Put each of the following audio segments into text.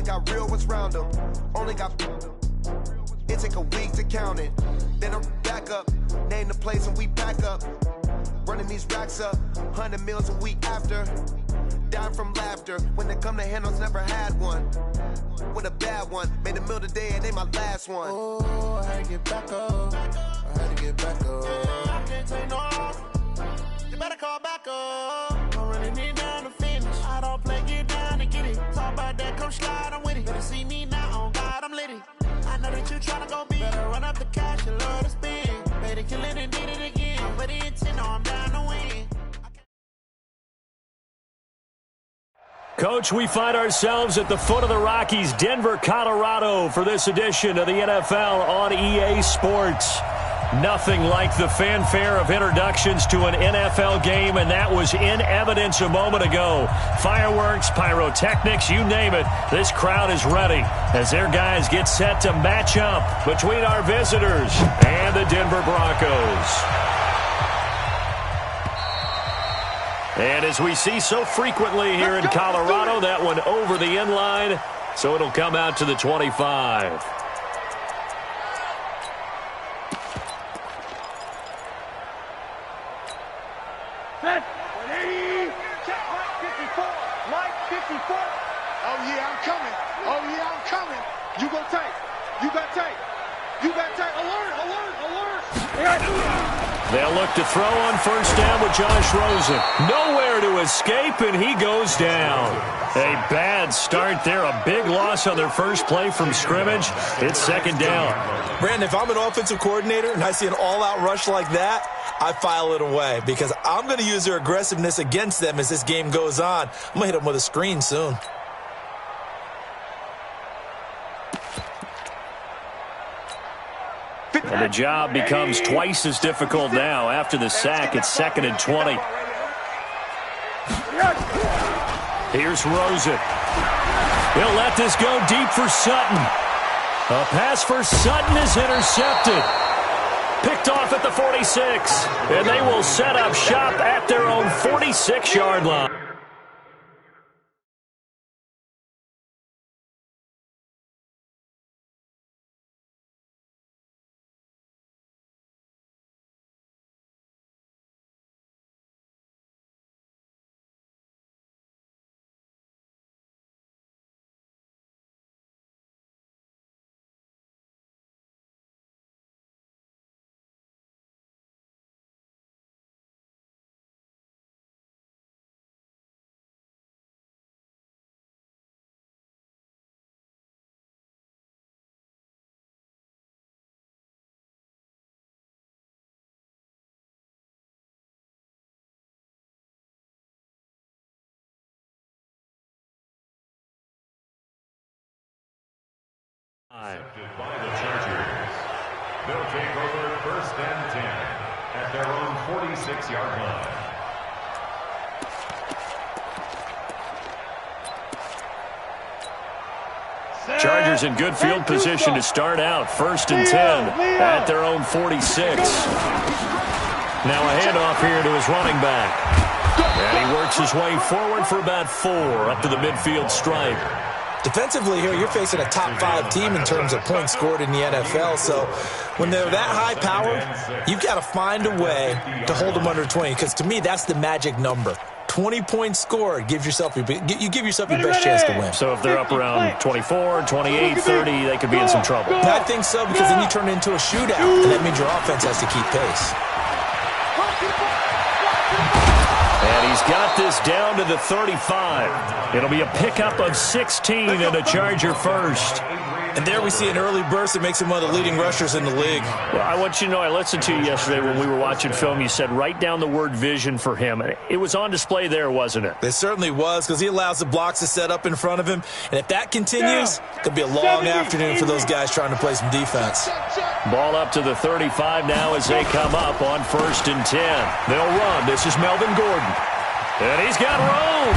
got real ones round them. Only got it take a week to count it. Then I'm back up, name the place and we back up. Running these racks up, 100 meals a week after. Dying from laughter, when they come to handles, never had one. With a bad one, made a meal today and they my last one. Oh, I had to get back up, I had to get back up. I can't take no off, you better call back up. Don't really need down to finish, I don't play, get down and get it. Talk about that, come slide, I'm with it. Better see me now, on God, I'm litty. I know that you tryna go big, better run up the cash and love to spend. Better kill it and did it again, I'm with the intent, no, I'm down to win. Coach, we find ourselves at the foot of the Rockies, Denver, Colorado, for this edition of the NFL on EA Sports. Nothing like the fanfare of introductions to an NFL game, and that was in evidence a moment ago. Fireworks, pyrotechnics, you name it, this crowd is ready as their guys get set to match up between our visitors and the Denver Broncos. And as we see so frequently here in Colorado, that one over the end line, so it'll come out to the 25. Set. Ready. Check. Mike 54. Oh, yeah, I'm coming. Oh, yeah, I'm coming. You go tight. You got tight. You got tight. Alert, alert, alert. They'll look to throw on first down with Josh Rosen. Nowhere to escape, and he goes down. A bad start there. A big loss on their first play from scrimmage. It's second down. Brandon, if I'm an offensive coordinator and I see an all-out rush like that, I file it away because I'm going to use their aggressiveness against them as this game goes on. I'm going to hit them with a screen soon. And the job becomes twice as difficult now. After the sack, it's 2nd and 20. Here's Rosen. He'll let this go deep for Sutton. A pass for Sutton is intercepted. Picked off at the 46. And they will set up shop at their own 46-yard line. Accepted by the Chargers. They'll take over 1st and 10 at their own 46-yard line. Chargers in good field position to start out. 1st and 10 at their own 46. Now a handoff here to his running back. And he works his way forward for about 4 up to the midfield stripe. Defensively here, you're facing a top 5 team in terms of points scored in the NFL. So when they're that high powered, you've got to find a way to hold them under 20. Because to me, that's the magic number. 20 points scored, you give yourself your best chance to win. So if they're up around 24, 28, 30, they could be in some trouble. I think so, because then you turn it into a shootout, and that means your offense has to keep pace. And he's got this down to the 35. It'll be a pickup of 16 and a Charger first. And there we see an early burst that makes him one of the leading rushers in the league. Well, I want you to know, I listened to you yesterday when we were watching film. You said write down the word vision for him. It was on display there, wasn't it? It certainly was, because he allows the blocks to set up in front of him. And if that continues, it could be a long afternoon for those guys trying to play some defense. Ball up to the 35 now as they come up on 1st and 10. They'll run. This is Melvin Gordon. And he's got room.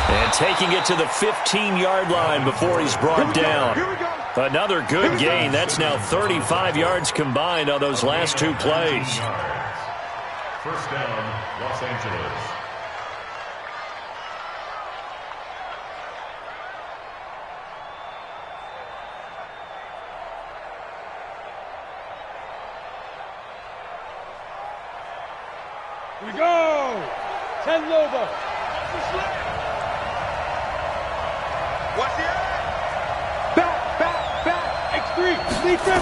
And taking it to the 15-yard line before he's brought down. Another good gain. That's now 35 yards combined on those last 2 plays. 1st down, Los Angeles. Here we go. 10 Lobo. What's the back. X3. Defense.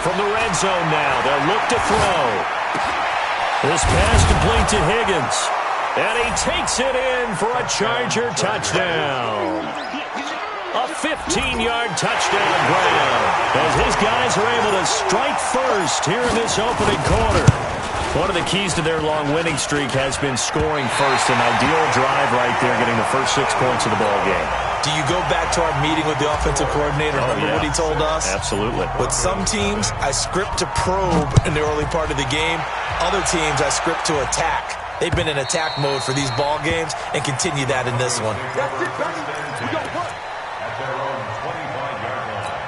From the red zone now, they'll look to throw. This pass complete to Higgins. And he takes it in for a Charger touchdown. A 15-yard touchdown grab as his guys are able to strike first here in this opening quarter. One of the keys to their long winning streak has been scoring first. An ideal drive right there, getting the first 6 points of the ball game. Do you go back to our meeting with the offensive coordinator? Remember what he told us? Absolutely. With some teams, I script to probe in the early part of the game. Other teams, I script to attack. They've been in attack mode for these ball games and continue that in this one. That's it, baby. We got work. At their own 25-yard line.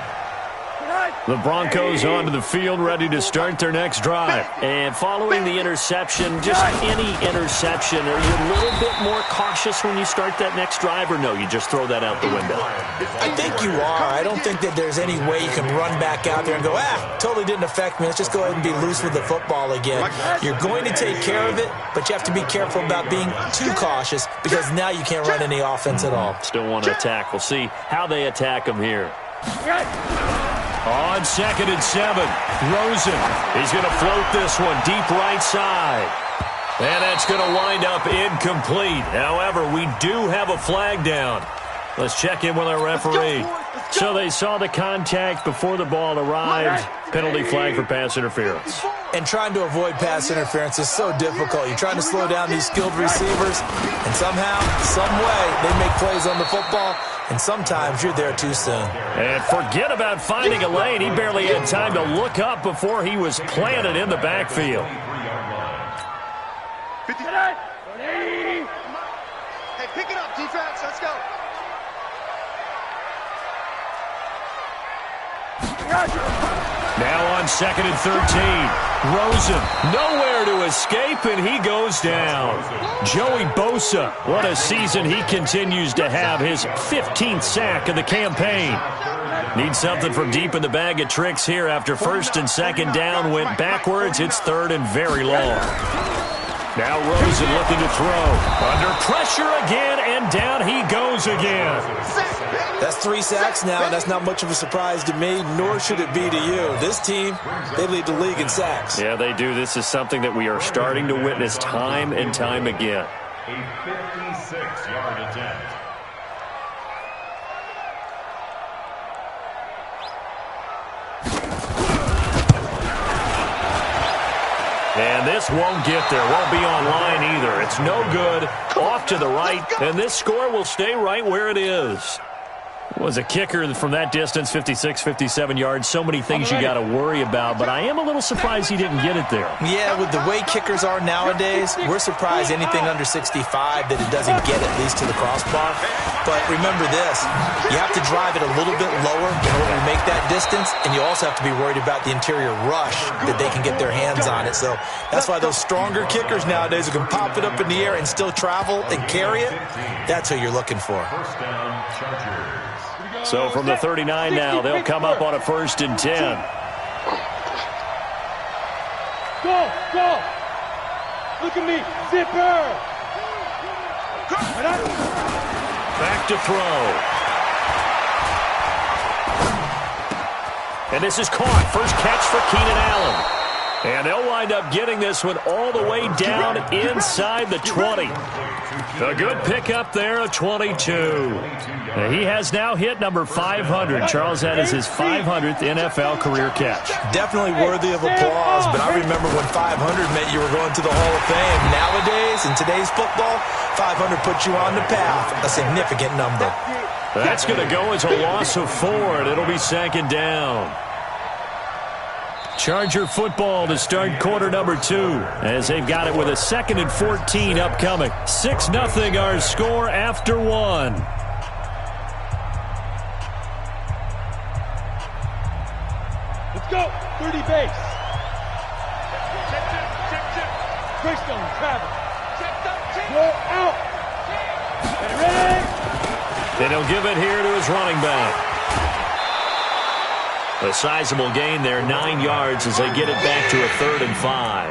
The Broncos onto the field, ready to start their next drive. And following the interception, just any interception, are you a little bit more cautious when you start that next drive, or no, you just throw that out the window? I think you are. I don't think that there's any way you can run back out there and go, totally didn't affect me. Let's just go ahead and be loose with the football again. You're going to take care of it, but you have to be careful about being too cautious because now you can't run any offense at all. Still want to attack. We'll see how they attack them here. On 2nd and 7, Rosen. He's going to float this one deep right side. And that's going to wind up incomplete. However, we do have a flag down. Let's check in with our referee. So they saw the contact before the ball arrived. Penalty flag for pass interference. And trying to avoid pass interference is so difficult. You're trying to slow down these skilled receivers, and somehow, some way, they make plays on the football, and sometimes you're there too soon. And forget about finding a lane. He barely had time to look up before he was planted in the backfield. 50. Hey, pick it up, defense. Let's go. Now on 2nd and 13, Rosen nowhere to escape, and he goes down. Joey Bosa, what a season he continues to have, his 15th sack of the campaign. Needs something from deep in the bag of tricks here after 1st and 2nd down went backwards. It's 3rd and very long. Now Rosen looking to throw. Under pressure again, and down he goes again. That's 3 sacks now, and that's not much of a surprise to me, nor should it be to you. This team, they lead the league in sacks. Yeah, they do. This is something that we are starting to witness time and time again. A 56-yard attempt. And this won't get there. Won't be online either. It's no good. Off to the right. And this score will stay right where it is. Was a kicker from that distance, 56, 57 yards. So many things you got to worry about, but I am a little surprised he didn't get it there. Yeah, with the way kickers are nowadays, we're surprised anything under 65 that it doesn't get at least to the crossbar. But remember this, you have to drive it a little bit lower in order to make that distance, and you also have to be worried about the interior rush that they can get their hands on it. So that's why those stronger kickers nowadays who can pop it up in the air and still travel and carry it, that's who you're looking for. First down, Chargers. So from the 39 now, they'll come up on a 1st and 10. Go! Look at me! Zipper! Back to throw. And this is caught. First catch for Keenan Allen. And they'll wind up getting this one all the way down inside the 20. A good pickup there of 22. He has now hit number 500. Charles, that is his 500th NFL career catch. Definitely worthy of applause, but I remember when 500 meant you were going to the Hall of Fame. Nowadays, in today's football, 500 puts you on the path, a significant number. That's going to go as a loss of 4, and it'll be 2nd down. Charger football to start quarter number 2 as they've got it with a 2nd and 14 upcoming. 6-0 our score after 1. Let's go! 30 base. Greystone, travel. Go out. Ready? And he'll give it here to his running back. A sizable gain there, 9 yards as they get it back to a 3rd and 5.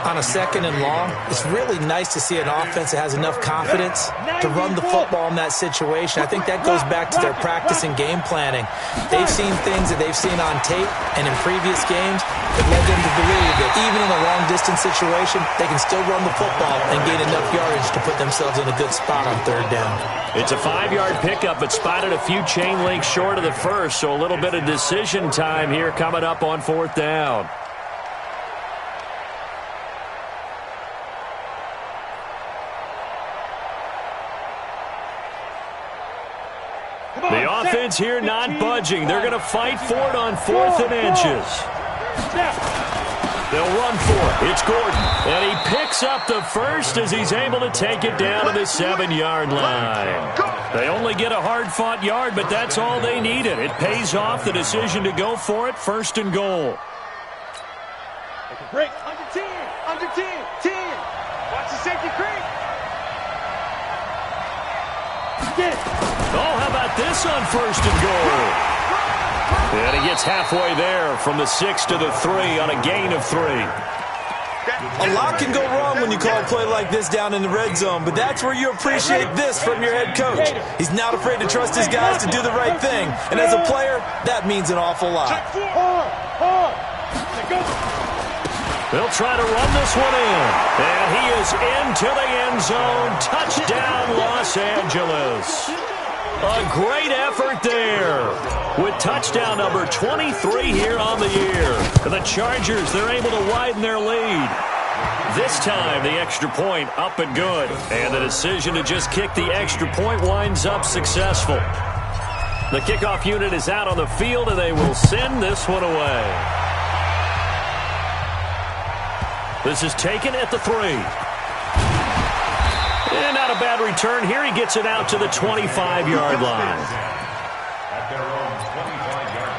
on a 2nd and long, it's really nice to see an offense that has enough confidence to run the football in that situation. I think that goes back to their practice and game planning. They've seen things that they've seen on tape and in previous games that led them to believe that even in a long-distance situation, they can still run the football and gain enough yardage to put themselves in a good spot on 3rd down. It's a 5-yard pickup, but spotted a few chain links short of the first, so a little bit of decision time here coming up on 4th down. The offense here not budging. They're going to fight for it on 4th and inches. They'll run for it. It's Gordon. And he picks up the first as he's able to take it down to the 7-yard line. They only get a hard-fought yard, but that's all they needed. It pays off the decision to go for it, 1st and goal. Break. Under 10. Under 10. 10. Watch the safety creep. Oh, how about this on 1st and goal? And he gets halfway there from the 6 to the 3 on a gain of 3. A lot can go wrong when you call a play like this down in the red zone, but that's where you appreciate this from your head coach. He's not afraid to trust his guys to do the right thing, and as a player, that means an awful lot. They'll try to run this one in, and he is into the end zone. Touchdown, Los Angeles. A great effort there with touchdown number 23 here on the year. The Chargers, they're able to widen their lead. This time, the extra point up and good. And the decision to just kick the extra point winds up successful. The kickoff unit is out on the field, and they will send this one away. This is taken at the 3. And not a bad return here. He gets it out to the 25-yard line. At their own 25-yard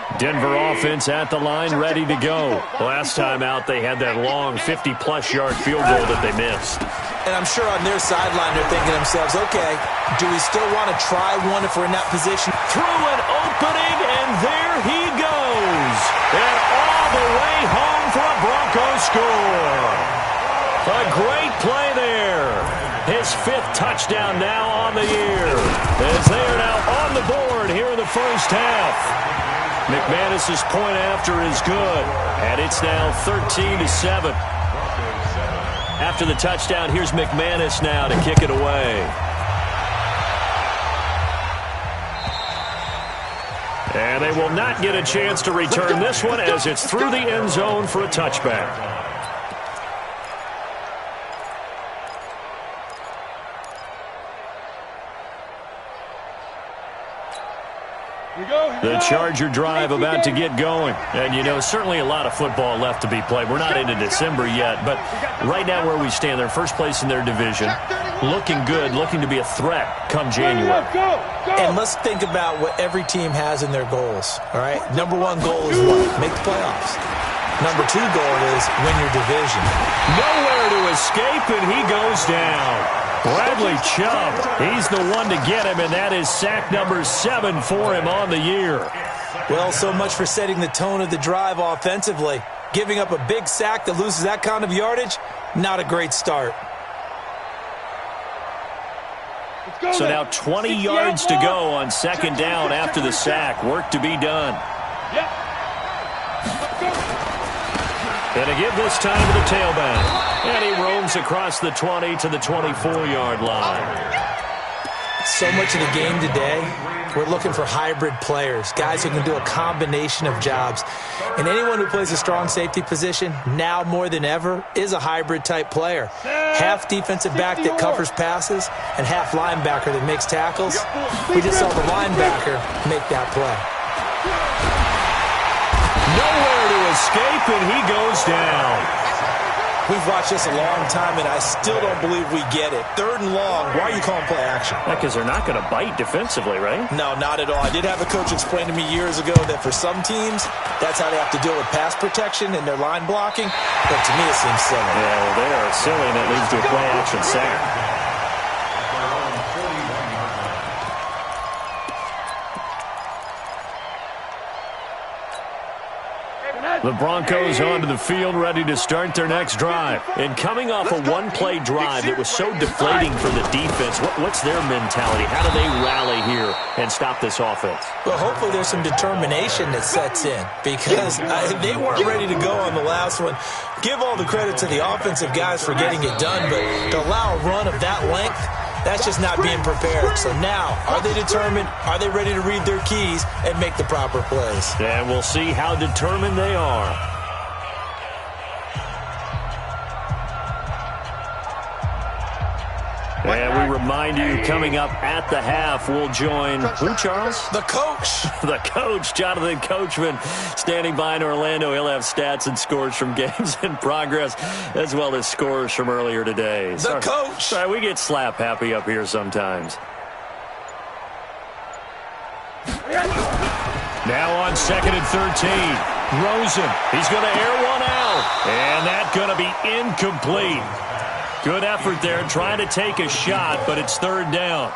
line. Denver offense at the line, ready to go. Last time out, they had that long 50-plus yard field goal that they missed. And I'm sure on their sideline they're thinking to themselves, okay, do we still want to try one if we're in that position? Through an opening, and there he goes. And all the way home for a Broncos score. A great play there. His 5th touchdown now on the year. As they are now on the board here in the first half. McManus's point after is good. And it's now 13-7. After the touchdown, here's McManus now to kick it away. And they will not get a chance to return this one as it's through the end zone for a touchback. The Charger drive about to get going. And, you know, certainly a lot of football left to be played. We're not into December yet, but right now where we stand, they're first place in their division. Looking good, looking to be a threat come January. And let's think about what every team has in their goals, all right? Number 1 goal is what? Make the playoffs. Number 2 goal is win your division. Nowhere to escape, and he goes down. Bradley Chubb, he's the one to get him, and that is sack number 7 for him on the year. Well, so much for setting the tone of the drive offensively. Giving up a big sack that loses that kind of yardage, not a great start. So now 20 yards to go on 2nd down after the sack. Work to be done. And a give this time to the tailback. And he roams across the 20 to the 24-yard line. So much of the game today, we're looking for hybrid players, guys who can do a combination of jobs. And anyone who plays a strong safety position, now more than ever, is a hybrid-type player. Half defensive back that covers passes and half linebacker that makes tackles. We just saw the linebacker make that play. Nowhere to escape, and he goes down. We've watched this a long time, and I still don't believe we get it. 3rd and long, why are you calling play action? Because they're not going to bite defensively, right? No, not at all. I did have a coach explain to me years ago that for some teams, that's how they have to deal with pass protection and their line blocking. But to me, it seems silly. Yeah, well, they are silly, and that leads to a play action sack. The Broncos onto the field, ready to start their next drive. And coming off a one-play drive that was so deflating for the defense, what's their mentality? How do they rally here and stop this offense? Well, hopefully there's some determination that sets in because they weren't ready to go on the last one. Give all the credit to the offensive guys for getting it done, but to allow a run of that length, that's just not being prepared. So now, are they determined? Are they ready to read their keys and make the proper plays? And we'll see how determined they are. And we remind you, coming up at the half, we'll join who, Charles? The coach. The coach, Jonathan Coachman, standing by in Orlando. He'll have stats and scores from games in progress, as well as scores from earlier today. The coach. Sorry, we get slap happy up here sometimes. Now on 2nd and 13. Rosen. He's going to air one out. And that's going to be incomplete. Good effort there, trying to take a shot, but it's 3rd down.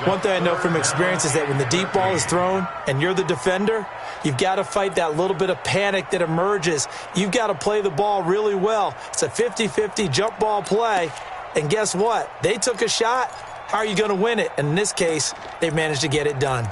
One thing I know from experience is that when the deep ball is thrown and you're the defender, you've got to fight that little bit of panic that emerges. You've got to play the ball really well. It's a 50-50 jump ball play. And guess what? They took a shot. How are you going to win it? And in this case, they've managed to get it done.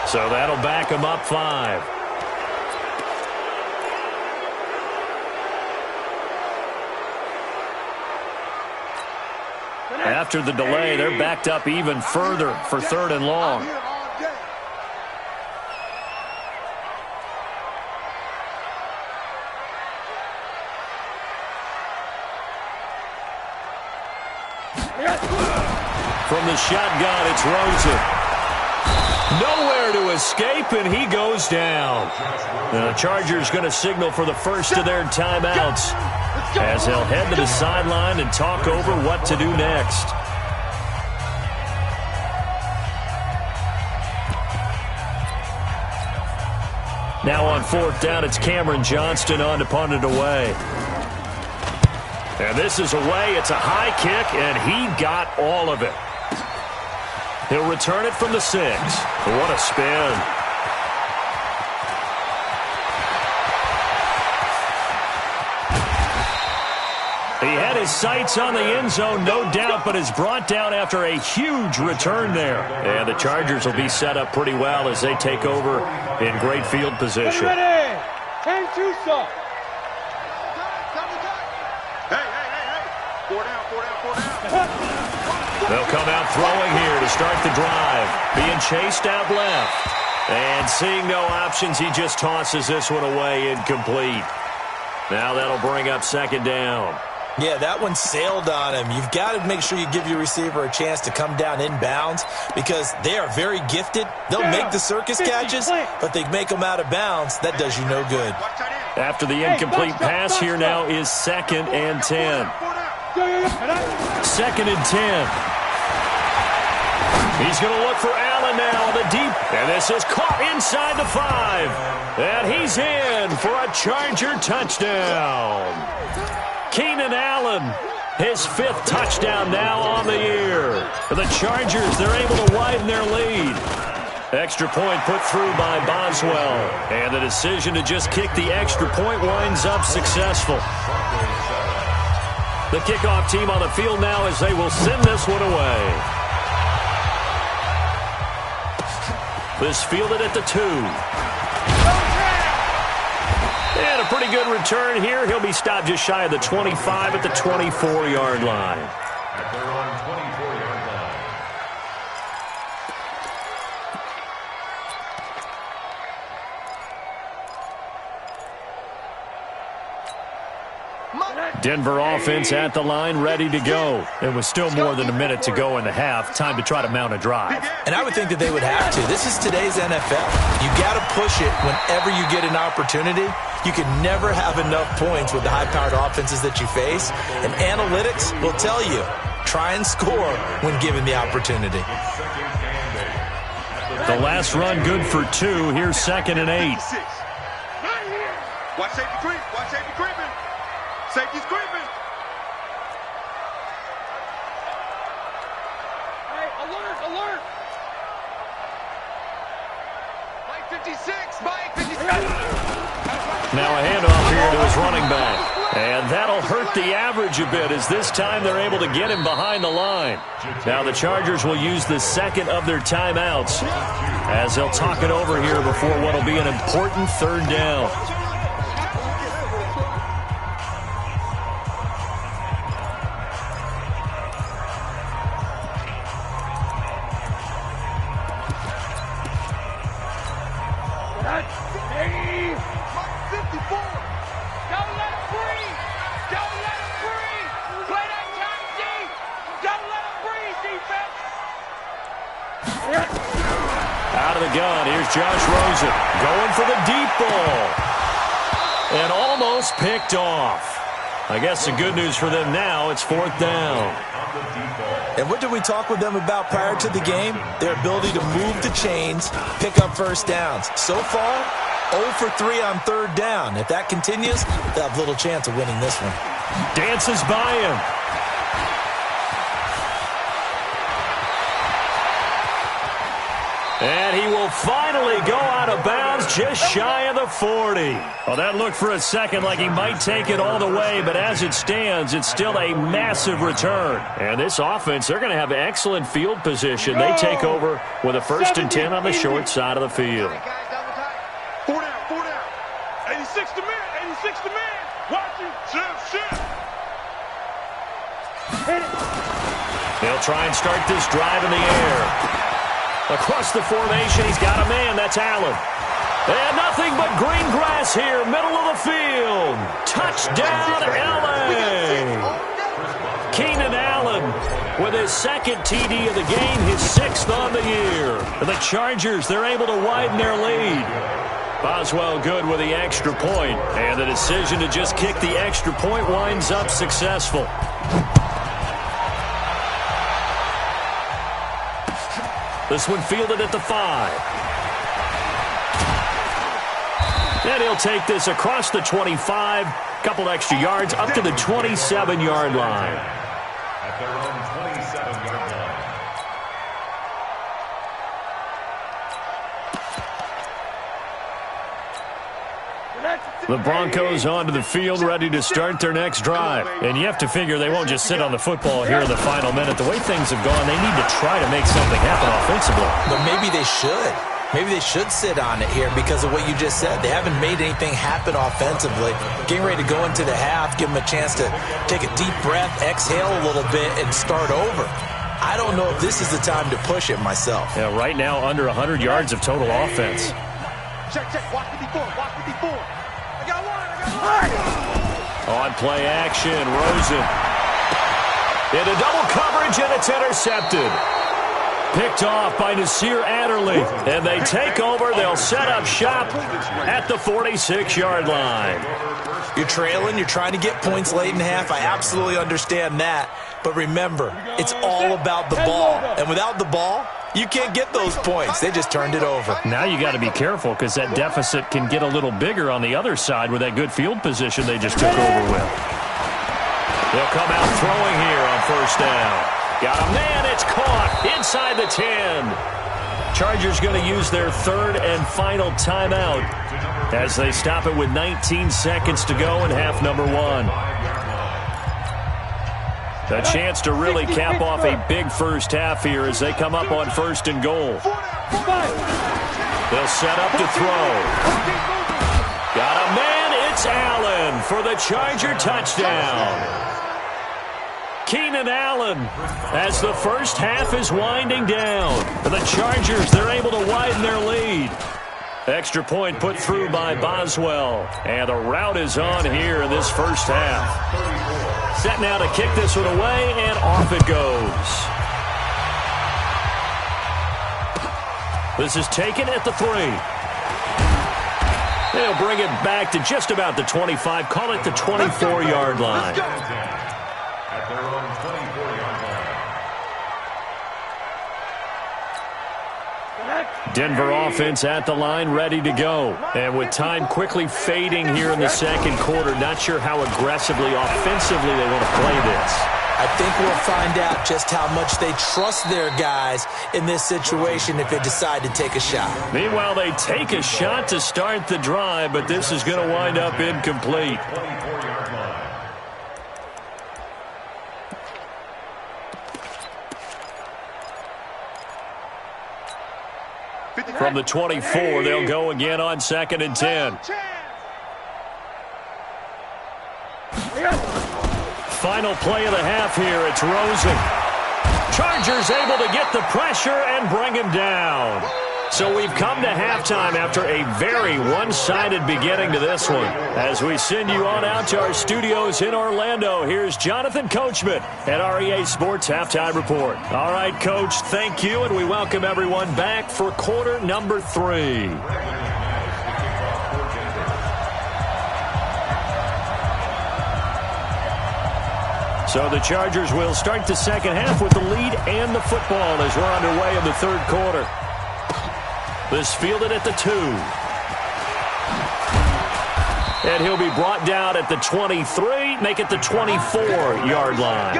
So that'll back them up 5. After the delay, they're backed up even further for 3rd and long. From the shotgun, it's Rosen. Nowhere to escape, and he goes down. The Chargers going to signal for the first of their timeouts as they'll head to the sideline and talk over what to do next. Now on 4th down, it's Cameron Johnston on to punt it away. And this is away. It's a high kick, and he got all of it. He'll return it from the 6. What a spin. He had his sights on the end zone, no doubt, but is brought down after a huge return there. And the Chargers will be set up pretty well as they take over in great field position. Hey. 4 down. They'll come out throwing here to start the drive. Being chased out left. And seeing no options, he just tosses this one away incomplete. Now that'll bring up 2nd down. Yeah, that one sailed on him. You've got to make sure you give your receiver a chance to come down inbounds because they are very gifted. They'll make the circus catches, but they make them out of bounds. That does you no good. After the incomplete pass, here now is 2nd and 10. 2nd and 10. He's going to look for Allen now on the deep. And this is caught inside the 5. And he's in for a Charger touchdown. Keenan Allen, his 5th touchdown now on the year. The Chargers, they're able to widen their lead. Extra point put through by Boswell. And the decision to just kick the extra point winds up successful. The kickoff team on the field now as they will send this one away. This fielded at the 2. And a pretty good return here. He'll be stopped just shy of the 25 at the 24-yard line. They're on 24-yard line. Denver offense at the line, ready to go. It was still more than a minute to go in the half. Time to try to mount a drive. And I would think that they would have to. This is today's NFL. You got to push it whenever you get an opportunity. You can never have enough points with the high-powered offenses that you face. And analytics will tell you, try and score when given the opportunity. The last run good for 2. Here's 2nd and 8. Watch safety creep. Watch safety creeping. Safety's creeping. Hey, alert, alert. Mike 56, Mike 56. Now a handoff here to his running back. And that'll hurt the average a bit as this time they're able to get him behind the line. Now the Chargers will use the second of their timeouts as they'll talk it over here before what will be an important 3rd down. Out of the gun, here's Josh Rosen going for the deep ball. And almost picked off. I guess the good news for them now, it's 4th down. And what did we talk with them about prior to the game? Their ability to move the chains, pick up first downs. So far, 0 for 3 on 3rd down. If that continues, they'll have little chance of winning this one. Dances by him. And he will finally go out of bounds just shy of the 40. Well, that looked for a second like he might take it all the way, but as it stands, it's still a massive return. And this offense, they're going to have excellent field position. They take over with a 1st and 10 on the short side of the field. 4 down, 4 down. 86 to man, 86 to man. Watch it, shift. They'll try and start this drive in the air. Across the formation, he's got a man. That's Allen. And nothing but green grass here, middle of the field. Touchdown, L.A. Keenan Allen with his 2nd TD of the game, his 6th on the year. The Chargers, they're able to widen their lead. Boswell good with the extra point, and the decision to just kick the extra point winds up successful. This one fielded at the 5. And he'll take this across the 25. Couple extra yards up to the 27-yard line. At their own 27-yard line. The Broncos onto the field, ready to start their next drive. And you have to figure they won't just sit on the football here in the final minute. The way things have gone, they need to try to make something happen offensively. But maybe they should. Maybe they should sit on it here because of what you just said. They haven't made anything happen offensively. Getting ready to go into the half, give them a chance to take a deep breath, exhale a little bit, and start over. I don't know if this is the time to push it myself. Yeah, right now, under 100 yards of total offense. Check, watch 54, watch 54. On play action, Rosen. Into double coverage, and it's intercepted. Picked off by Nasir Adderley. And they take over. They'll set up shop at the 46-yard line. You're trailing. You're trying to get points late in half. I absolutely understand that. But remember, it's all about the ball. And without the ball, you can't get those points. They just turned it over. Now you got to be careful because that deficit can get a little bigger on the other side with that good field position they just took over with. They'll come out throwing here on 1st down. Got a man. It's caught inside the 10. Chargers going to use their 3rd and final timeout as they stop it with 19 seconds to go in half number 1. A chance to really cap off a big first half here as they come up on 1st and goal. They'll set up to throw. Got a man. It's Allen for the Charger touchdown. Keenan Allen as the first half is winding down. For the Chargers, they're able to widen their lead. Extra point put through by Boswell. And the route is on here in this first half. Set now to kick this one away, and off it goes. This is taken at the 3. They'll bring it back to just about the 25. Call it the 24-yard line. At their own 24-yard line. Denver offense at the line, ready to go. And with time quickly fading here in the second quarter, not sure how aggressively, offensively they want to play this. I think we'll find out just how much they trust their guys in this situation if they decide to take a shot. Meanwhile, they take a shot to start the drive, but this is going to wind up incomplete. From the 24, they'll go again on 2nd and 10. Final play of the half here. It's Rosen. Chargers able to get the pressure and bring him down. So we've come to halftime after a very one-sided beginning to this one. As we send you on out to our studios in Orlando, here's Jonathan Coachman at REA Sports Halftime Report. All right, Coach, thank you, and we welcome everyone back for quarter number 3. So the Chargers will start the second half with the lead and the football as we're underway in the third quarter. This fielded at the 2. And he'll be brought down at the 23, make it the 24-yard line.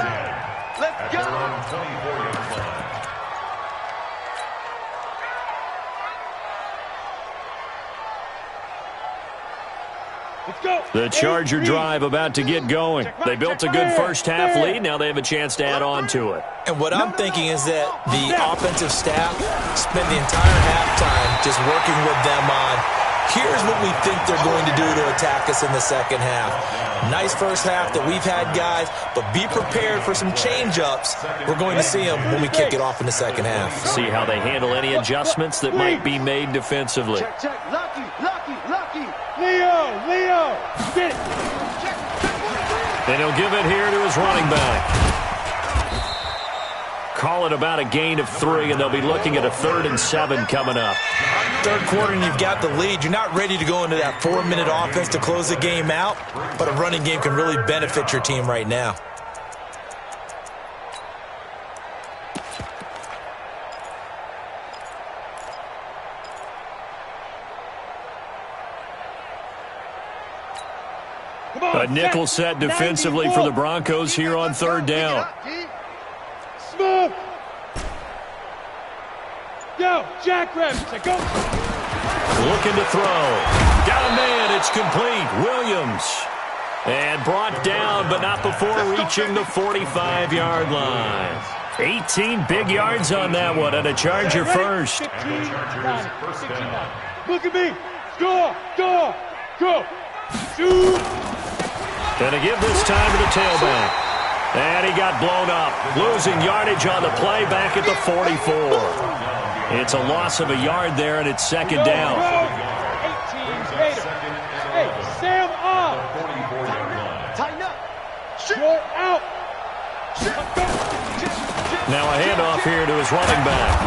Let's go. The Charger drive about to get going. They built a good first half lead. Now they have a chance to add on to it. And what I'm thinking is that the offensive staff spent the entire halftime just working with them on, here's what we think they're going to do to attack us in the second half. Nice first half that we've had, guys, but be prepared for some change-ups. We're going to see them when we kick it off in the second half. See how they handle any adjustments that might be made defensively. Check. Lucky. Leo. Get it. And he'll give it here to his running back. Call it about a gain of 3, and they'll be looking at a 3rd and 7 coming up. Third quarter and you've got the lead. You're not ready to go into that 4-minute offense to close the game out, but a running game can really benefit your team right now. A nickel set defensively for the Broncos here on 3rd down. Smooth. Go, jackrabbit. Go. Looking to throw. Got a man. It's complete. Williams. And brought down, but not before reaching the 45-yard line. 18 big yards on that one, and a Charger first. 15, 9. Look at me. Go. Shoot. And to give this time to the tailback. And he got blown up. Losing yardage on the play back at the 44. It's a loss of a yard there, and it's 2nd down. 18 Gator. Hey, Sam off. Tighten up. Short out. Now a handoff here to his running back.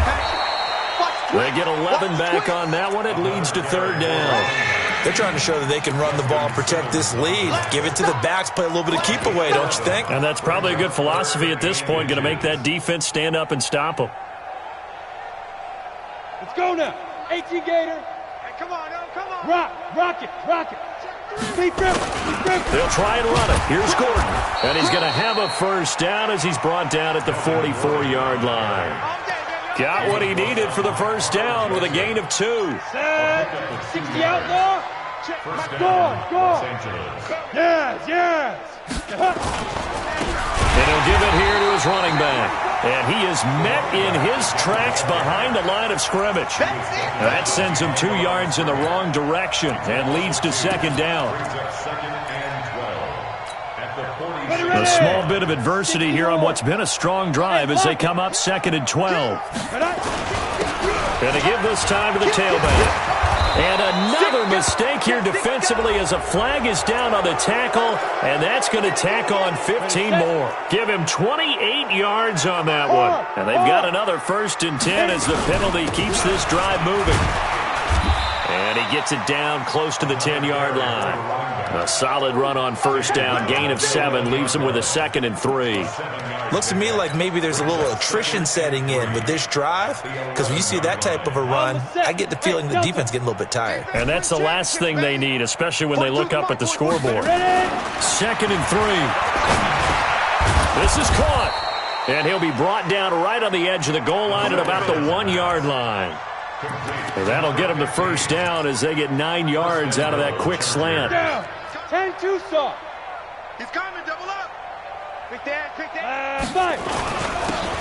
They get 11 back on that one. It leads to 3rd down. They're trying to show that they can run the ball and protect this lead. Give it to the backs, play a little bit of keep away, don't you think? And that's probably a good philosophy at this point, going to make that defense stand up and stop them. Let's go now. 18 Gator. Hey, come on. Rock it. Deep grip. They'll try and run it. Here's Gordon. And he's going to have a first down as he's brought down at the 44-yard line. Got what he needed for the first down with a gain of 2. 60 outlaw. Go. Yes. And he'll give it here to his running back. And he is met in his tracks behind the line of scrimmage. That sends him 2 yards in the wrong direction and leads to 2nd down. A small bit of adversity here on what's been a strong drive as they come up 2nd and 12. And to give this time to the tailback. And another mistake here defensively as a flag is down on the tackle, and that's going to tack on 15 more. Give him 28 yards on that one. And they've got another 1st and 10 as the penalty keeps this drive moving. And he gets it down close to the 10-yard line. A solid run on first down. Gain of 7 leaves him with a 2nd and 3. Looks to me like maybe there's a little attrition setting in with this drive, because when you see that type of a run, I get the feeling the defense getting a little bit tired. And that's the last thing they need, especially when they look up at the scoreboard. 2nd and 3. This is caught. And he'll be brought down right on the edge of the goal line at about the 1-yard line. And that'll get him to first down as they get 9 yards out of that quick slant. 10-2 soft. He's coming, double up. Quick that.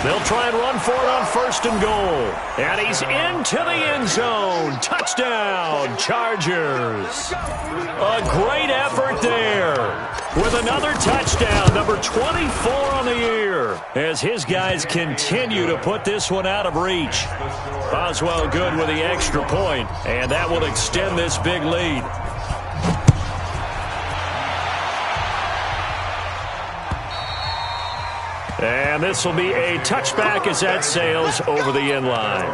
They'll try and run for it on 1st and goal. And he's into the end zone. Touchdown, Chargers. A great effort there with another touchdown, number 24 on the year, as his guys continue to put this one out of reach. Boswell good with the extra point, and that will extend this big lead. And this will be a touchback as that sails over the end line.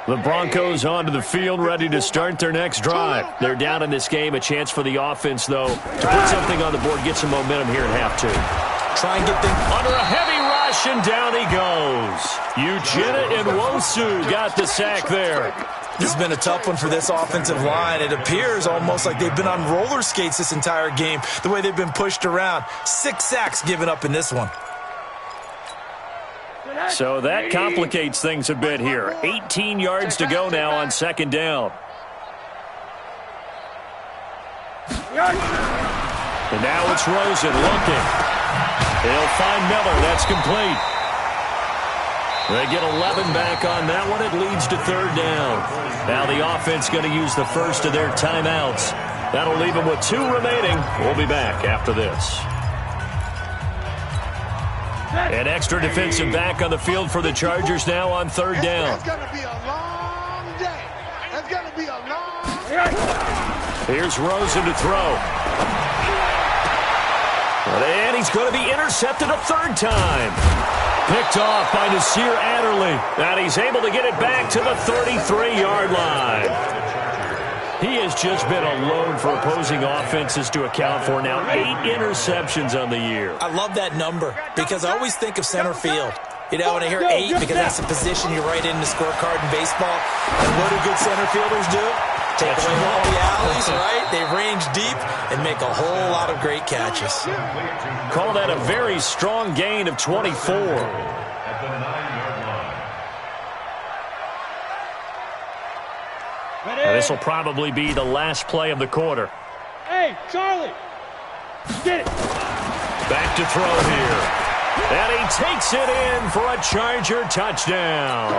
The Broncos onto the field, ready to start their next drive. They're down in this game. A chance for the offense, though, to put something on the board, get some momentum here at half 2. Try and get things under a heavy rush, and down he goes. Uchenna Nwosu got the sack there. This has been a tough one for this offensive line. It appears almost like they've been on roller skates this entire game, the way they've been pushed around. 6 sacks given up in this one. So that complicates things a bit here. 18 yards to go now on 2nd down. And now it's Rosen looking. He'll find Miller. That's complete. They get 11 back on that one. It leads to 3rd down. Now the offense going to use the first of their timeouts. That'll leave them with 2 remaining. We'll be back after this. An extra defensive back on the field for the Chargers now on 3rd down. It's going to be a long day. It's going to be a long day. Here's Rosen to throw. And he's going to be intercepted a 3rd time. Picked off by Nasir Adderley. And he's able to get it back to the 33-yard line. He has just been alone for opposing offenses to account for now. 8 interceptions on the year. I love that number because I always think of center field. You know, when I hear 8, because that's the position you write in the scorecard in baseball. And what do good center fielders do? Take away all the alleys, right? They range deep and make a whole lot of great catches. Call that a very strong gain of 24. At the 9-yard line. This will probably be the last play of the quarter. Hey, Charlie, get it. Back to throw here. And he takes it in for a Charger touchdown.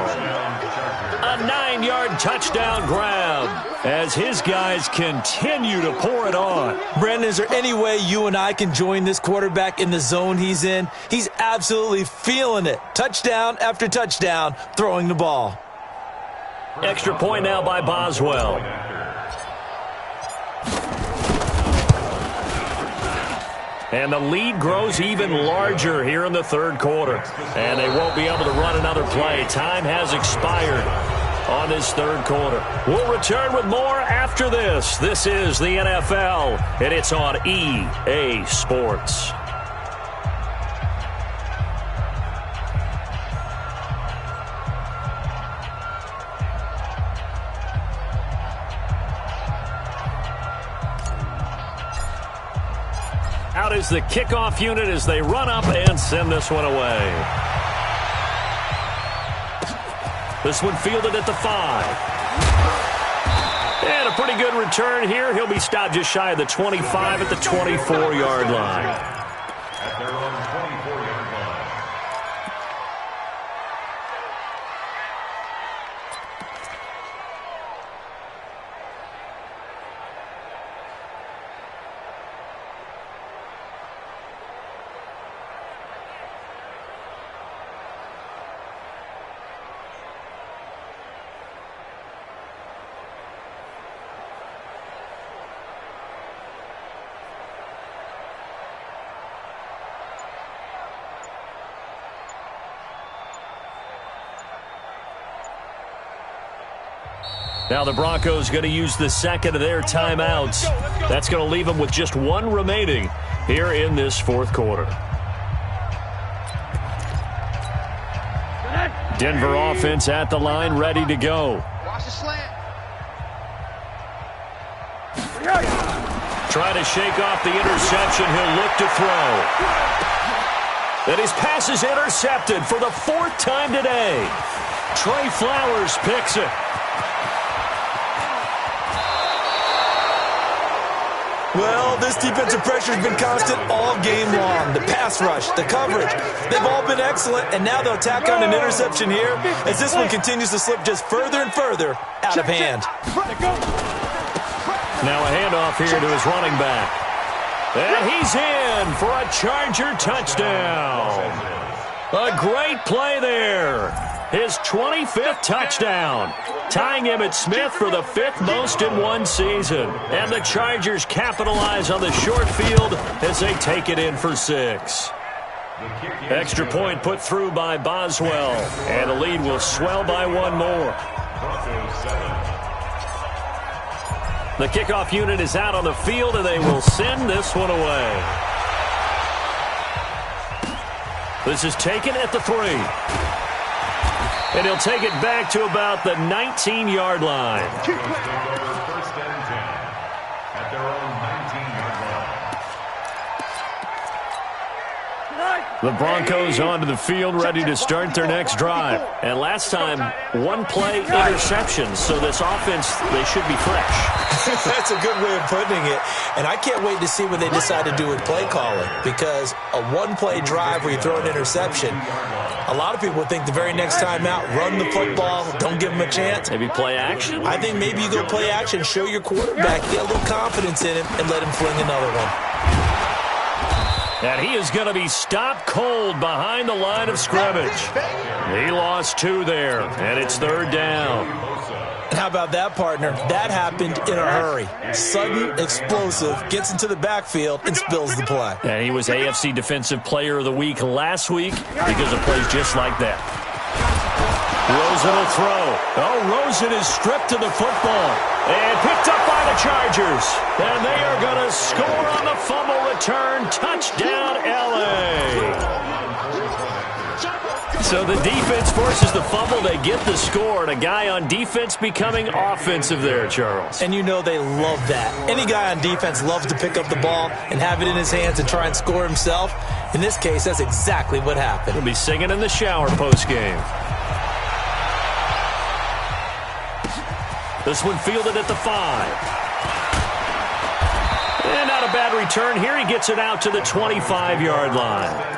A 9-yard touchdown grab as his guys continue to pour it on. Brandon, is there any way you and I can join this quarterback in the zone he's in? He's absolutely feeling it. Touchdown after touchdown, throwing the ball. Extra point now by Boswell. And the lead grows even larger here in the 3rd quarter. And they won't be able to run another play. Time has expired on this 3rd quarter. We'll return with more after this. This is the NFL, and it's on EA Sports. Out is the kickoff unit as they run up and send this one away. This one fielded at the 5. And a pretty good return here. He'll be stopped just shy of the 25 at the 24-yard line. At their own 24-yard line. Now the Broncos going to use the second of their timeouts. That's going to leave them with just one remaining here in this fourth quarter. Denver offense at the line, ready to go. Watch the slant. Trying to shake off the interception. He'll look to throw. And his pass is intercepted for the fourth time today. Trey Flowers picks it. Well, this defensive pressure has been constant all game long. The pass rush, the coverage, they've all been excellent, and now they'll tack on an interception here as this one continues to slip just further and further out of hand. Now a handoff here to his running back. And he's in for a Charger touchdown. A great play there. His 25th touchdown, tying Emmitt Smith for the 5th most in one season. And the Chargers capitalize on the short field as they take it in for 6. Extra point put through by Boswell, and the lead will swell by one more. The kickoff unit is out on the field, and they will send this one away. This is taken at the 3. And he'll take it back to about the 19-yard line. First and 10 at their own 19-yard line. The Broncos onto the field, ready to start their next drive. And last time, one-play interceptions, so this offense, they should be fresh. That's a good way of putting it. And I can't wait to see what they decide to do with play calling, because a one-play drive where you throw an interception, a lot of people would think the very next time out, run the football, don't give them a chance. Maybe play action? I think maybe you go play action, show your quarterback, get a little confidence in him, and let him fling another one. And he is going to be stopped cold behind the line of scrimmage. He lost 2 there, and it's 3rd down. And how about that, partner? That happened in a hurry. Sudden, explosive, gets into the backfield, and spills the play. And he was AFC Defensive Player of the Week last week because of plays just like that. Rosen will throw. Oh, Rosen is stripped to the football and picked up by the Chargers. And they are going to score on the fumble return. Touchdown, L.A. So the defense forces the fumble. They get the score, and a guy on defense becoming offensive there, Charles. And you know they love that. Any guy on defense loves to pick up the ball and have it in his hands and try and score himself. In this case, that's exactly what happened. He'll be singing in the shower postgame. This one fielded at the 5. And not a bad return here. He gets it out to the 25-yard line.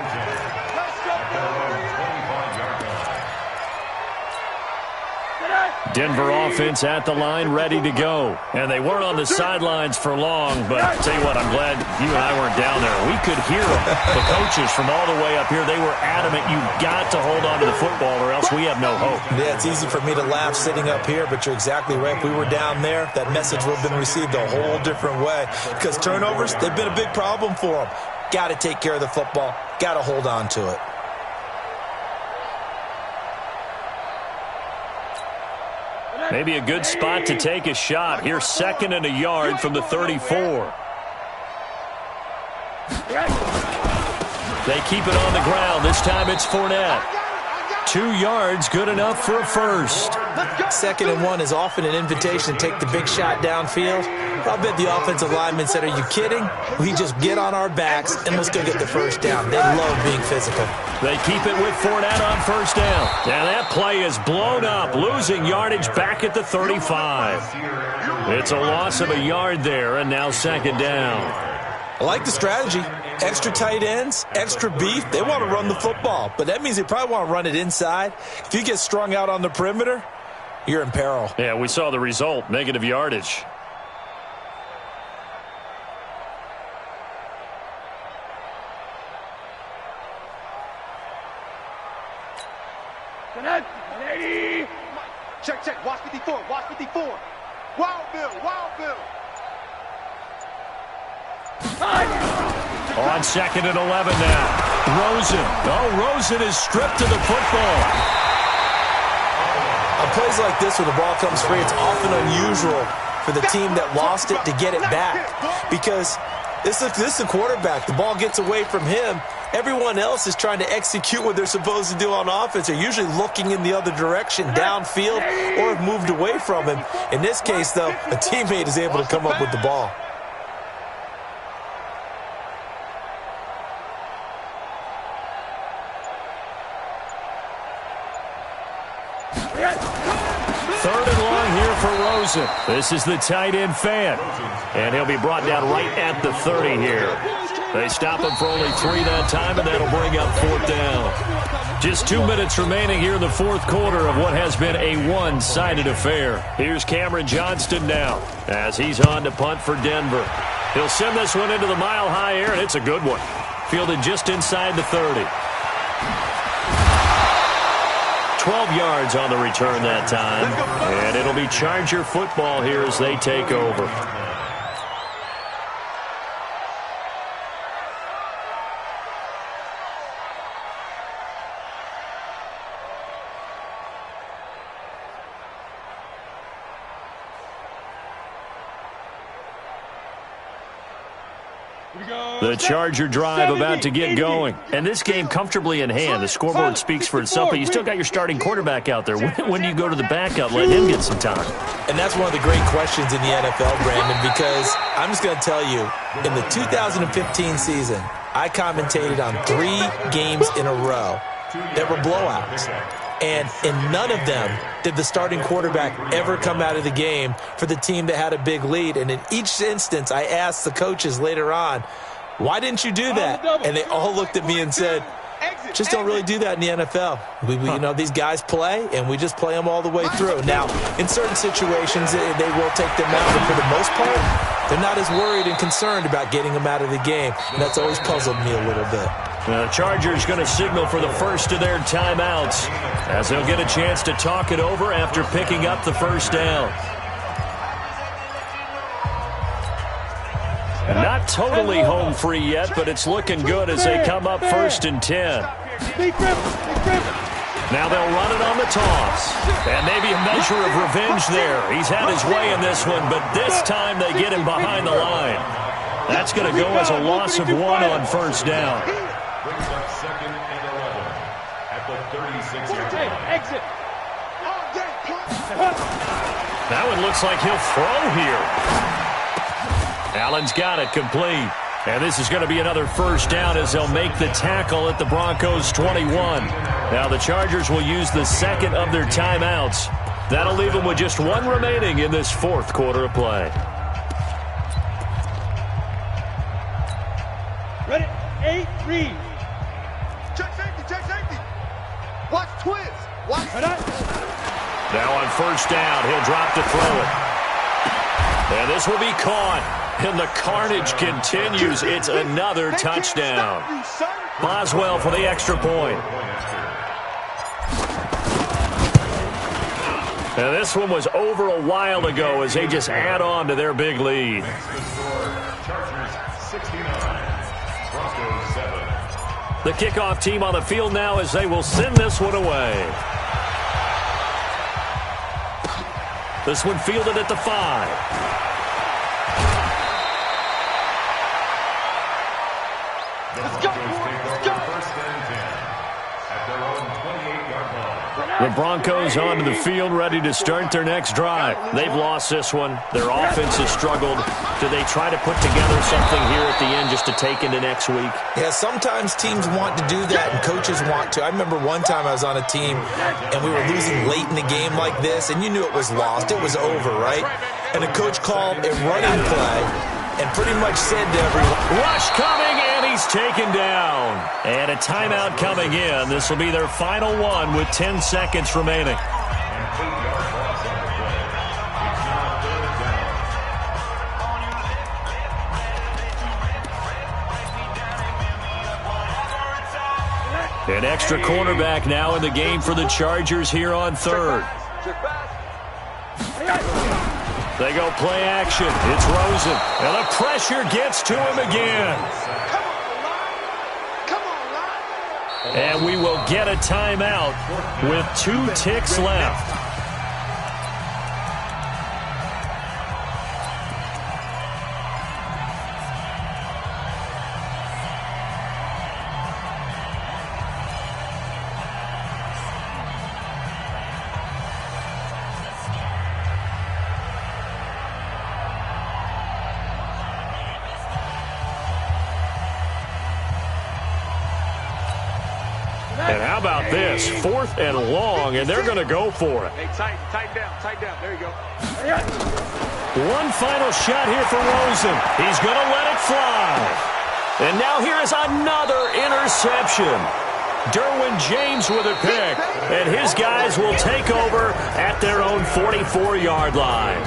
Denver offense at the line, ready to go. And they weren't on the sidelines for long, but I'll tell you what, I'm glad you and I weren't down there. We could hear them. The coaches from all the way up here, they were adamant, you've got to hold on to the football or else we have no hope. Yeah, it's easy for me to laugh sitting up here, but you're exactly right. If we were down there, that message would have been received a whole different way. Because turnovers, they've been a big problem for them. Got to take care of the football. Got to hold on to it. Maybe a good spot to take a shot. Here's 2nd and a yard from the 34. They keep it on the ground. This time it's Fournette. 2 yards, good enough for a first. 2nd and 1 is often an invitation to take the big shot downfield. I'll bet the offensive lineman said, are you kidding? We just get on our backs and let's go get the first down. They love being physical. They keep it with Fournette on first down. And that play is blown up, losing yardage back at the 35. It's a loss of a yard there, and now 2nd down. I like the strategy. Extra tight ends, extra beef. They want to run the football, but that means they probably want to run it inside. If you get strung out on the perimeter, you're in peril. Yeah, we saw the result, negative yardage. Check. Watch 54. Watch 54. Wild Bill. On 2nd and 11 now. Rosen. Oh, Rosen is stripped to the football. A plays like this when the ball comes free, it's often unusual for the team that lost it to get it back because this is the quarterback. The ball gets away from him. Everyone else is trying to execute what they're supposed to do on offense. They're usually looking in the other direction, downfield, or have moved away from him. In this case, though, a teammate is able to come up with the ball. Third and long here for Rosen. This is the tight end fan. And he'll be brought down right at the 30 here. They stop him for only 3 that time, and that'll bring up 4th down. Just 2 minutes remaining here in the 4th quarter of what has been a one-sided affair. Here's Cameron Johnston now as he's on to punt for Denver. He'll send this one into the mile-high air, and it's a good one. Fielded just inside the 30. 12 yards on the return that time. And it'll be Charger football here as they take over. The Charger drive about to get going. And this game comfortably in hand. The scoreboard speaks for itself, but you still got your starting quarterback out there. When do you go to the backup, let him get some time? And that's one of the great questions in the NFL, Brandon, because I'm just going to tell you, in the 2015 season, I commentated on 3 games in a row that were blowouts. And in none of them did the starting quarterback ever come out of the game for the team that had a big lead. And in each instance, I asked the coaches later on, why didn't you do that? And they all looked at me and said, just don't really do that in the NFL. You know, these guys play, and we just play them all the way through. Now, in certain situations, they will take them out, but for the most part, they're not as worried and concerned about getting them out of the game. And that's always puzzled me a little bit. The Chargers going to signal for the first of their timeouts as they'll get a chance to talk it over after picking up the first down. Not totally home free yet, but it's looking good as they come up 1st and 10. Now they'll run it on the toss. And maybe a measure of revenge there. He's had his way in this one, but this time they get him behind the line. That's going to go as a loss of 1 on 1st down. Brings up 2nd and 11 at the 36-yard line. Exit. That one looks like he'll throw here. Allen's got it complete. And this is going to be another first down as they'll make the tackle at the Broncos 21. Now the Chargers will use the second of their timeouts. That'll leave them with just 1 remaining in this 4th quarter of play. Ready? 8, read. Check safety. Watch twins. Watch. Now on 1st down, he'll drop to throw it. And this will be caught. And the carnage continues. It's another touchdown. Boswell for the extra point. And this one was over a while ago as they just add on to their big lead. Chargers 69, Broncos 7. The kickoff team on the field now as they will send this one away. This one fielded at the 5. The Broncos onto the field, ready to start their next drive. They've lost this one. Their offense has struggled. Do they try to put together something here at the end just to take into next week? Yeah, sometimes teams want to do that and coaches want to. I remember one time I was on a team and we were losing late in the game like this, and you knew it was lost. It was over, right? And the coach called a running play and pretty much said to everyone, rush coming, and he's taken down. And a timeout coming in. This will be their final one with 10 seconds remaining. An extra cornerback now in the game for the Chargers here on 3rd. They go play action. It's Rosen. And the pressure gets to him again. And we will get a timeout with 2 ticks left. And how about this? 4th and long, and they're going to go for it. Hey, tighten down. There you go. One final shot here for Rosen. He's going to let it fly. And now here is another interception. Derwin James with a pick, and his guys will take over at their own 44-yard line.